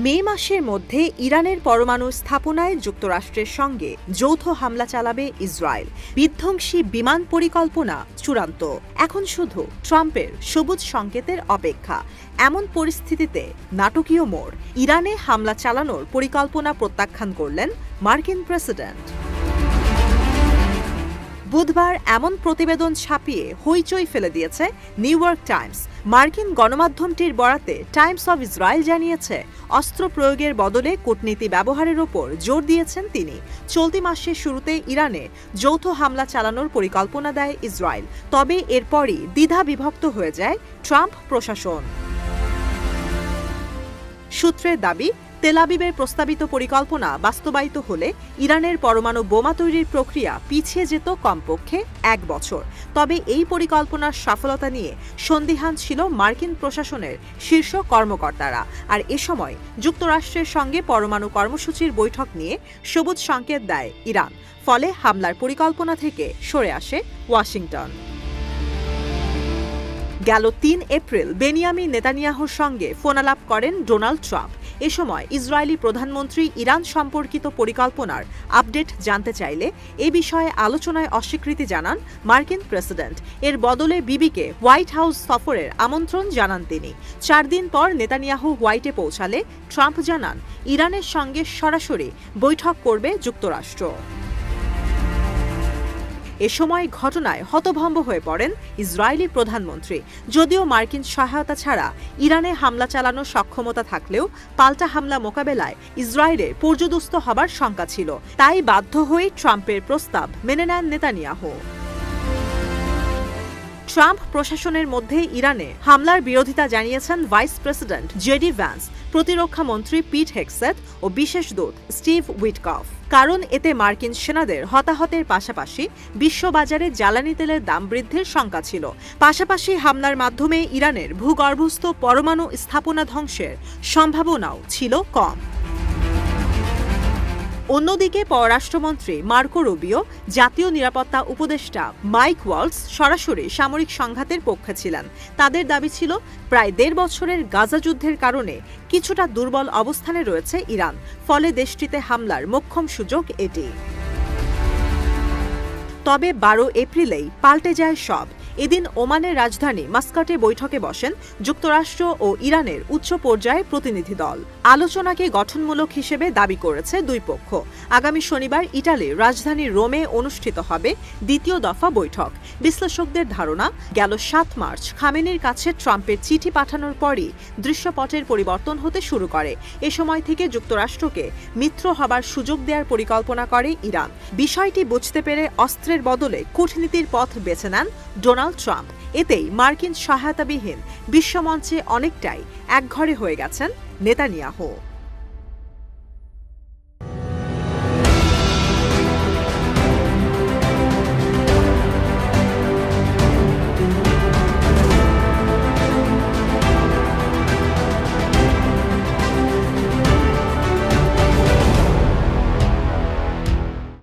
মে মাসের মধ্যে ইরানের পরমাণু স্থাপনায় যুক্তরাষ্ট্রের সঙ্গে যৌথ হামলা চালাবে ইসরায়েল। বিধ্বংসী বিমান পরিকল্পনা চূড়ান্ত। এখন শুধু ট্রাম্পের সবুজ সংকেতের অপেক্ষা। এমন পরিস্থিতিতে নাটকীয় মোড়। ইরানে হামলা চালানোর পরিকল্পনা প্রত্যাখ্যান করলেন মার্কিন প্রেসিডেন্ট। বুধবার এমন প্রতিবেদন ছাপিয়ে হইচই ফেলে দিয়েছে নিউ ইয়র্ক টাইমস। মার্কিন গণমাধ্যমটির বরাতে টাইমস অব ইসরায়েল জানিয়েছে, অস্ত্র প্রয়োগের বদলে কূটনীতি ব্যবহারের ওপর জোর দিয়েছেন তিনি। চলতি মাসের শুরুতে ইরানে যৌথ হামলা চালানোর পরিকল্পনা দেয় ইসরায়েল। তবে এরপরই দ্বিধা বিভক্ত হয়ে যায় ট্রাম্প প্রশাসন। সূত্রের দাবি, তেল আবিবের প্রস্তাবিত পরিকল্পনা বাস্তবায়িত হলে ইরানের পরমাণু বোমা তৈরির প্রক্রিয়া পিছিয়ে যেত কমপক্ষে 1 বছর। তবে এই পরিকল্পনার সফলতা নিয়ে সন্দিহান ছিল মার্কিন প্রশাসনের শীর্ষ কর্মকর্তারা। আর এ সময় যুক্তরাষ্ট্রের সঙ্গে পরমাণু কর্মসূচির বৈঠক নিয়ে সবুজ সংকেত দেয় ইরান। ফলে হামলার পরিকল্পনা থেকে সরে আসে ওয়াশিংটন। গেল 3 এপ্রিল বেনিয়ামিন নেতানিয়াহুর সঙ্গে ফোনালাপ করেন ডোনাল্ড ট্রাম্প। এ সময় ইসরায়েলি প্রধানমন্ত্রী ইরান সম্পর্কিত পরিকল্পনার আপডেট জানতে চাইলে এ বিষয়ে আলোচনায় অস্বীকৃতি জানান মার্কিন প্রেসিডেন্ট। এর বদলে বিবিকে হোয়াইট হাউস সফরের আমন্ত্রণ জানান তিনি। 4 দিন পর নেতানিয়াহু হোয়াইটে পৌঁছালে ট্রাম্প জানান, ইরানের সঙ্গে সরাসরি বৈঠক করবে যুক্তরাষ্ট্র। এ সময় ঘটনায় হতভম্ব হয়ে পড়েন ইসরায়েলি প্রধানমন্ত্রী। যদিও মার্কিন সহায়তা ছাড়া ইরানে হামলা চালানোর সক্ষমতা থাকলেও পাল্টা হামলা মোকাবেলায় ইসরায়েলের পর্যুদস্ত হবার শঙ্কা ছিল। তাই বাধ্য হয়ে ট্রাম্পের প্রস্তাব মেনে নেন নেতানিয়াহু। ট্রাম্প প্রশাসনের মধ্যে ইরানে হামলার বিরোধিতা জানিয়েছেন ভাইস প্রেসিডেন্ট জেডি ভ্যান্স, প্রতিরক্ষা মন্ত্রী পিট হেগসেথ ও বিশেষ দূত স্টিভ উইটকফ। কারণ এতে মার্কিন সেনাদের হতাহতের পাশাপাশি বিশ্ববাজারে জ্বালানি তেলের দাম বৃদ্ধির শঙ্কা ছিল। পাশাপাশি হামলার মাধ্যমে ইরানের ভূগর্ভস্থ পরমাণু স্থাপনা ধ্বংসের সম্ভাবনাও ছিল কম। অন্যদিকে পররাষ্ট্রমন্ত্রী মার্কো রুবিও, জাতীয় নিরাপত্তা উপদেষ্টা মাইক ওয়ালস সরাসরি সামরিক সংঘাতের পক্ষে ছিলেন। তাদের দাবি ছিল, প্রায় 1.5 বছরের গাজা যুদ্ধের কারণে কিছুটা দুর্বল অবস্থানে রয়েছে ইরান। ফলে দেশটিতে হামলার মোক্ষম সুযোগ এটি। তবে 12 এপ্রিলেই পাল্টে যায় সব। এদিন ওমানের রাজধানী মাস্কাটে বৈঠকে বসেন যুক্তরাষ্ট্র ও ইরানের উচ্চ পর্যায়ের প্রতিনিধি দল। আলোচনাকে গঠনমূলক হিসেবে দাবি করেছে দুই পক্ষ। আগামী শনিবার ইটালির রাজধানী রোমে অনুষ্ঠিত হবে দ্বিতীয় দফা বৈঠক। বিশ্লেষকদের ধারণা, গেল 7 মার্চ খামেনির কাছে ট্রাম্পের চিঠি পাঠানোর পরই দৃশ্যপটের পরিবর্তন হতে শুরু করে। এ সময় থেকে যুক্তরাষ্ট্রকে মিত্র হবার সুযোগ দেওয়ার পরিকল্পনা করে ইরান। বিষয়টি বুঝতে পেরে অস্ত্রের বদলে কূটনীতির পথ বেছে নেন ডোনাল্ড ট্রাম্প। এতেই মার্কিন সহায়তাবিহীন বিশ্বমঞ্চে অনেকটাই একঘরে হয়ে গেছেন নেতানিয়াহু।